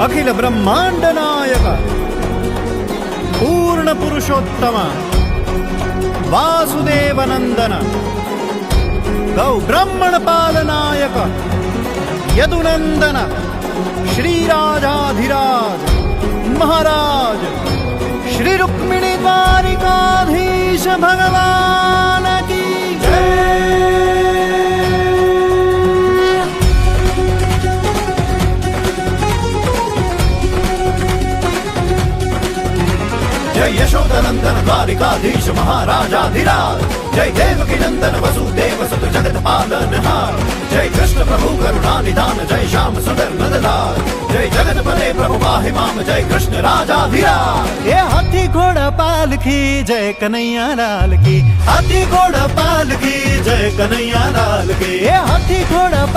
अखिल ब्रह्मांड नायक पूर्ण पुरुषोत्तम वासुदेव नंदन गौ ब्राह्मण पालनायक यदुनंदन श्रीराजाधिराज महाराज श्री रुक्मिणी द्वारिकाधीश भगवान की जय। जय यशोदनंदन द्वारिकाधीश महाराजाधिराज जय देवकी नंदन वसुदेव सुत जगत पालनहार जय कृष्ण प्रभु करुणा निधान जय श्याम सुंदर नंदलाल जय जगतपते प्रभु पाहि माम जय कृष्ण राजाधिराज। ये हाथी घोड़ा पालकी जय कन्हैया लाल की हाथी घोड़ा पालकी जय कन्हैया लाल की ये हाथी घोड़ा